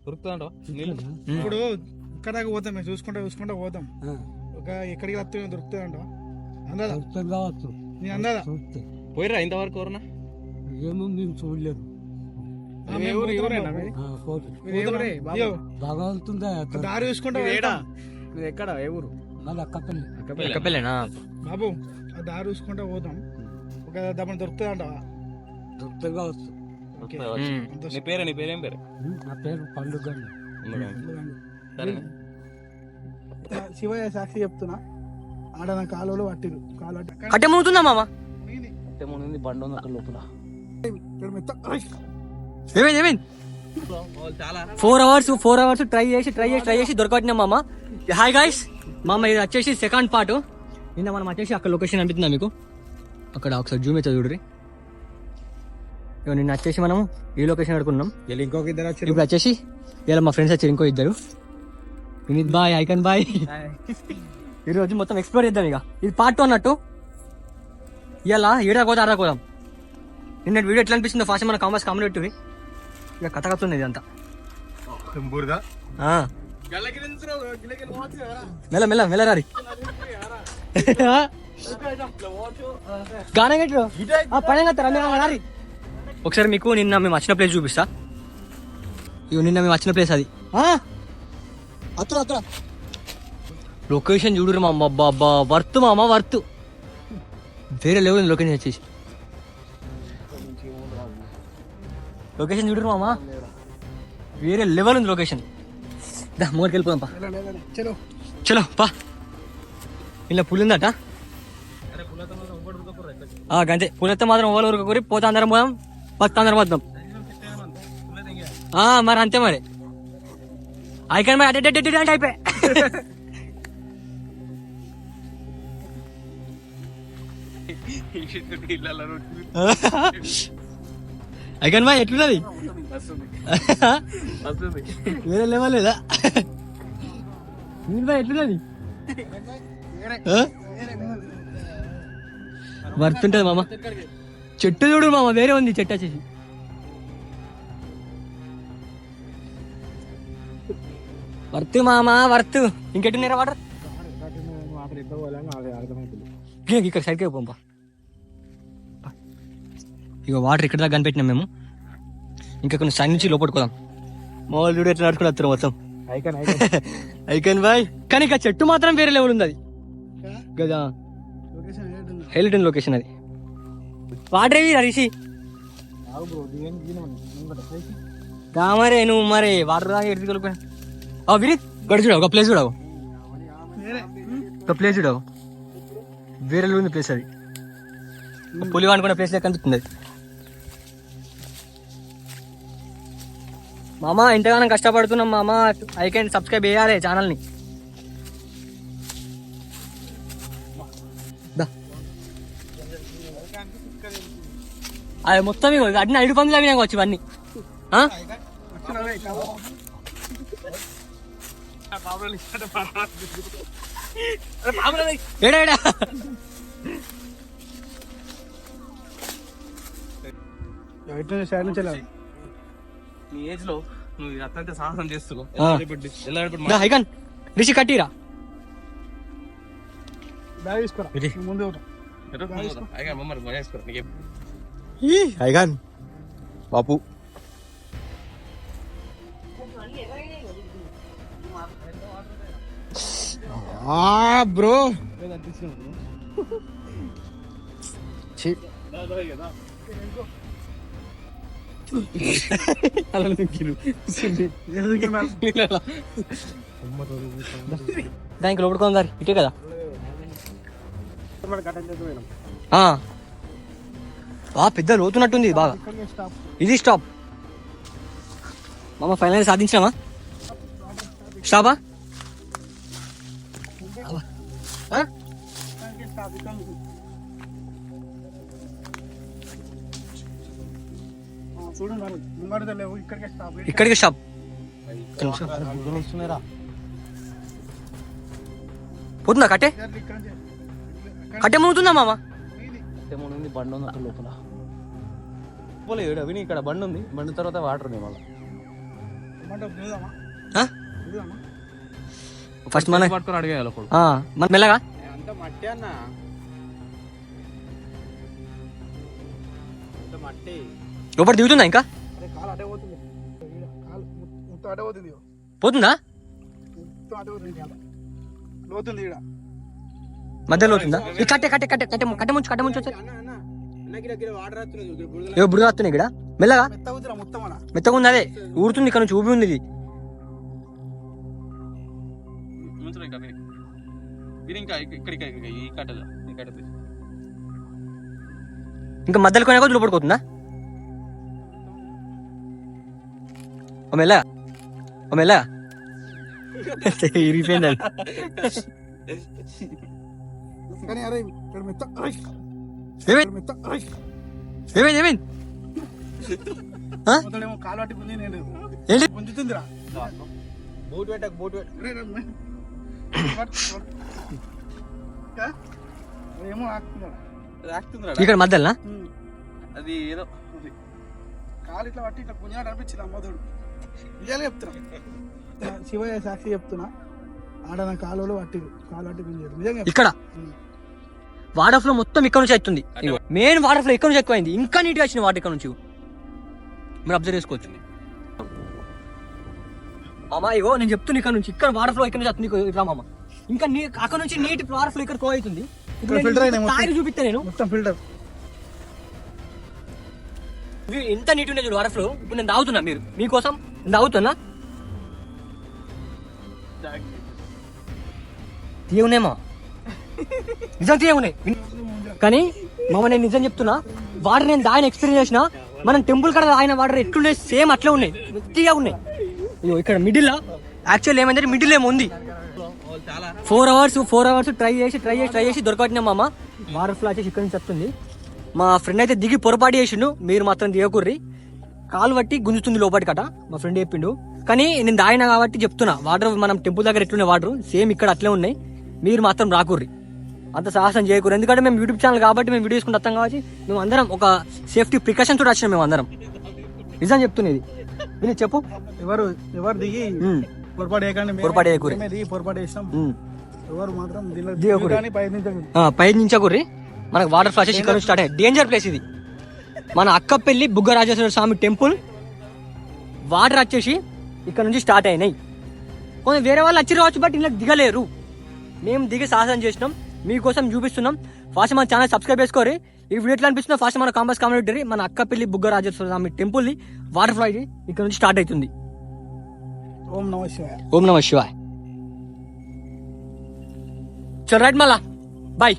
దొరుకుతుందంట ఇప్పుడు ఇక్కడ దాకా పోతాం మేము చూసుకుంటా పోతాం ఒక ఎక్కడికి వస్తే దొరుకుతుందంట అందాదా కావచ్చు నేను అందాదా పోయిరా ఇంతవరకు ఎవరన్నా ఏమో మేము చూడలేదు భగవంతుందా దారి చూసుకుంటా ఎక్కడ ఏ ఊరు మళ్ళీ అక్కపల్లి ఎక్కపెళ్ళేనా బాబు ఆ దారి చూసుకుంటా పోతాం ఒక దమ్మని దొరుకుతుందంట దొరుకుతుంది కావచ్చు నీ పేరేం పేరు నా పేరు పండుగ శివయ్య సాక్షి చెప్తున్నా ఆడ నా కాలువలో పట్టిరు కట్టె మునుగుతుందా మామ బండి ఉంది అక్కడ లోపల ఏమైంది చాలా 4 అవర్స్ ట్రై చేసి దొరకబట్టినాం మామ. హాయ్ గాయ్స్ మామ, ఇది వచ్చేసి సెకండ్ పార్ట్. నిన్న మనం వచ్చేసి అక్కడ లొకేషన్ అనిపిస్తుందా మీకు? అక్కడ ఒకసారి జూమ్ అయితే చూడరి. నిన్న వచ్చేసి మనం ఈ లొకేషన్ అడుకున్నాం. ఇంకొక ఇద్దరు ఇప్పుడు వచ్చేసి ఇలా మా ఫ్రెండ్స్ వచ్చారు ఇంకో ఇద్దరు, వినీత్ బాయ్, ఐకన్ బాయ్. ఈరోజు మొత్తం ఎక్స్ప్లోర్ చేద్దాం. ఇక ఇది పార్ట్ 2 అన్నట్టు. ఇలా ఆడకోదాం. నిన్న వీడియో ఎట్లా అనిపిస్తుందో ఫస్ట్ మన కామర్స్ కామెంట్ పెట్టుర్రి. ఇక కథ కథ ఇదంతా మెల్ల రారి గానే రారి. ఒకసారి మీకు నిన్న మేము వచ్చిన ప్లేస్ చూపిస్తా. నిన్న మేము వచ్చిన ప్లేస్ అది. లొకేషన్ చూడరు మా బాబా, వర్త్ మామ, వర్త్ వేరే లెవెల్ లొకేషన్ వచ్చేసి. లొకేషన్ చూడరు మామ, వేరే లెవెల్ ఉంది లొకేషన్. మూడికి వెళ్ళిపోదాం పా. చలో పా. ఇలా పులి ఉందట గంతే. పులెత్తే మాత్రం ఓవర్ ఊరికి కూరి పోతే అందరం పోదాం, పత్త అందరం వద్దాం. మరి అంతే మరి. ఐకాన్ మరి అంటే అయిపోయి ఐకాన్ బాయ్ ఎట్లున్నది? వేరే లెవెల్ లేదా? బాయ్ ఎట్లున్నది? వర్త్ ఉంటుంది మామ. చెట్టు చూడు మామ, వేరే ఉంది చెట్టు వచ్చేసి. వర్త్ మామ, వర్త్. ఇంకెట్టున్నారా వాటర్? ఇక్కడ సైడ్కి పంపా. ఇక వాటర్ ఇక్కడ దాకా కనిపెట్టినాం మేము. ఇంకా కొన్ని సైడ్ నుంచి లోపడుకోదాం. మా వాళ్ళు చూడు ఎట్లా నడుచుకుని వస్తారు మొత్తం. Icon boy. కానీ ఇక చెట్టు మాత్రం వేరే లెవెల్ ఉంది అది కదా. హైలైట్ లొకేషన్ అది. వాటర్ ఏవి రిషి మరి నువ్వు మరి వాటర్ దాకా ఎడుతు కలిపా. వినీత్ గడి చూడవు, ఒక ప్లేస్ చూడవు, ఒక ప్లేస్ చూడవు, వేరే ఉంది ప్లేస్ అది. పులి అనుకున్న ప్లేస్ లెక్క కనిపిస్తుంది అది. మామ ఇంతగానో కష్టపడుతున్నాం మామ. ఐకాన్ సబ్స్క్రైబ్ చేయాలి ఛానల్ని. అది మొత్తం అన్ని ఐదు పందులు అవి వచ్చి ఇవన్నీ. ఏడా నీ ఏజ్ లో నువ్వు అత్యంత సాహసం చేస్తున్నావు. ఐకాన్ రిషి కట్టిరా ముందు ఐకాన్ బాపు బ్రో దానికి లోపడుకోండి సార్, ఇటే కదా. పెద్ద లోతున్నట్టుంది బాగా. ఇది స్టాప్ మామ. ఫైనల్ సాధించినామా? స్టాపా? ఇక్కడికి స్టాప్. పోతుందా కట్టే? కట్టే మునుగుతుందా మామ? బండి ఉంది అక్కడ లోపల. విని ఇక్కడ బండి ఉంది, బండి తర్వాత వాటర్ ఉంది. మళ్ళీ ఏమంటావు దిగుదామా ఆ? దిగుదామా ఫస్ట్ మన పట్టుకొని అడిగేయాలి ఒకడు. మన మెల్లగా అంత మట్టి అన్న అంత మట్టి. లోపల దిగుతుందా ఇంకా అరే కాలు అటే పోతుంది ఈడ, కాలు మొత్తం అటే పోతుంది ఇగో. పోతుందా మొత్తం అటే పోతుంది కాలు. లోతుంది ఈడ మధ్యలో లోతుందా ఈ కట్టే కట్టే కట్టే కట్టే కట్టే ముంచు వచ్చాయి ఏ బుడుగా వస్తున్నాయి ఇక్కడ మెల్లగా మెత్త అవుతురా మొత్తం అలా మెత్తగా ఉంది అదే ఊరుతుంది ఇక్కడ నుంచి ఊపి ఉంది ఇది ముంచురా ఇంకా వీరికి. వీరి ఇంకా ఇక్కడికి ఈ కట్టలో ఈ కట్ట తీసి. ఇంకా మధ్యలో కొనే కొద్ది లోపడిపోతుందా ఓ మెల్లగా ఓ మెల్లగా ఇరిగిపోయింది అది కానీ అరే ఇక్కడ మెత్త అయ్. ఏమైంది మెత్త అయ్. ఏమైంది ఏమైంది మొత్తడేమో కాలు పట్టుకుంది నేను ఏంటి గుంజుతుందిరా బూట్ పెట్టకు బూట్ పెట్టు. అరే రే, మే. ఆ? ఏమో ఆకుతున్నాడు రాస్తుందిరా. ఇక్కడ మధ్యలో అది ఏదో కాలు ఇట్లా పట్టి ఇట్లా గుంజాడు అనిపించింది అమ్మదుడు నిజాలే చెప్తున్నా శివయ్య సాక్షి చెప్తున్నా ఆడ నా కాలువలో పట్టిరు కాలు పట్టి గుంజాడు నిజంగా ఇక్కడ వాటర్ ఫ్లో మొత్తం ఇక్కడ నుంచి అవుతుంది మెయిన్ వాటర్ ఫ్లో ఇక్కడ నుంచి ఎక్కువైంది ఇంకా నీట్ గా వచ్చింది వాటర్ ఇక్కడ నుంచి మీరు అబ్జర్వ్ చేసుకోవచ్చు మామ ఇగో నేను చెప్తున్నా ఇక్కడ నుంచి ఇక్కడ వాటర్ ఫ్లో ఇక్కడ నుంచి వస్తుంది ఇట్లా మామ ఇంకా అక్కడ నుంచి నీటి వాటర్ ఫ్లో ఇక్కడ కో అవుతుంది ఫిల్టర్ అయినా తాగి చూపిస్తా నేను మొత్తం ఫిల్టర్ ఎంత నీట్ ఉన్నాయి చూడు వాటర్ ఫ్లో ఇప్పుడు నేను తాగుతున్నా మీరు మీకోసం నేను తాగుతున్నా తీయవునేమా నిజం తీయవున్నాయి కానీ మామ నేను నిజం చెప్తున్నా వాటర్ నేను దాని ఎక్స్పీరియన్స్ చేసిన మనం టెంపుల్ కాడ ఆయన వాటర్ ఎట్లున్నాయి సేమ్ అట్లా ఉన్నాయి మెత్తగా ఉన్నాయి అయ్యో ఇక్కడ మిడిల్ యాక్చువల్ ఏమైందంటే మిడిల్ ఏమో ఉంది చాలా 4 అవర్స్ ట్రై చేసి దొరకట్టినా మామ వాటర్ ఫ్లో వచ్చేసి ఇక్కడ నుంచి వస్తుంది మా ఫ్రెండ్ అయితే దిగి పొరపాటు చేసిండు మీరు మాత్రం దిగకుర్రి కాలు పట్టి గుంజుతుంది లోపటి కట మా ఫ్రెండ్ చెప్పిండు కానీ నేను దాయినా కాబట్టి చెప్తున్నా వాటర్ మనం టెంపుల్ దగ్గర ఎట్లున్నాయి వాటర్ సేమ్ ఇక్కడ అట్లే ఉన్నాయి మీరు మాత్రం రాకుర్రి అంత సాహసం చేయకూడదు ఎందుకంటే మేము యూట్యూబ్ ఛానల్ కాబట్టి మేము వీడియో తీసుకుంటాం వస్తాం కాబట్టి మేము అందరం ఒక సేఫ్టీ ప్రికాషన్ తోటి వచ్చినాం మేము అందరం నిజం చెప్తున్నది విని చెప్పు ఎవరు దిగి పొరపాటు చేయకండి పొరపాటు చేయకూరి దిగి పొరపాటు చేస్తాం ఎవరు మాత్రం దిగకూరి. కానీ ప్రయత్నించండి ప్రయత్నించకూర్రి మనకు వాటర్ ఫ్లాషెస్ ఇక్కడ నుంచి స్టార్ట్ అయ్యాయి డేంజర్ ప్లేస్ ఇది మన అక్కపల్లి బుగ్గరాజేశ్వర స్వామి టెంపుల్ వాటర్ వచ్చేసి ఇక్కడ నుంచి స్టార్ట్ అయినాయి కొంచెం వేరే వాళ్ళు వచ్చి రావచ్చు బట్ ఇలా దిగలేరు మేము దిగి సాహసం చేసినాం మీకోసం చూపిస్తున్నాం ఫాస్ట్ మన ఛానల్ సబ్స్క్రైబ్ చేసుకోరి ఈ వీడియో ఎట్లా అనిపిస్తుందో ఫాస్ట్ మన కాంబస్ కామెంటరీ మన అక్కపల్లి బుగ్గరాజేశ్వర స్వామి టెంపుల్ ని వాటర్ ఫ్లో ఇక్కడ నుంచి స్టార్ట్ అవుతుంది ఓం నమః శివాయ ఓం నమః శివాయ చల్ రైట్ మళ్ళా బాయ్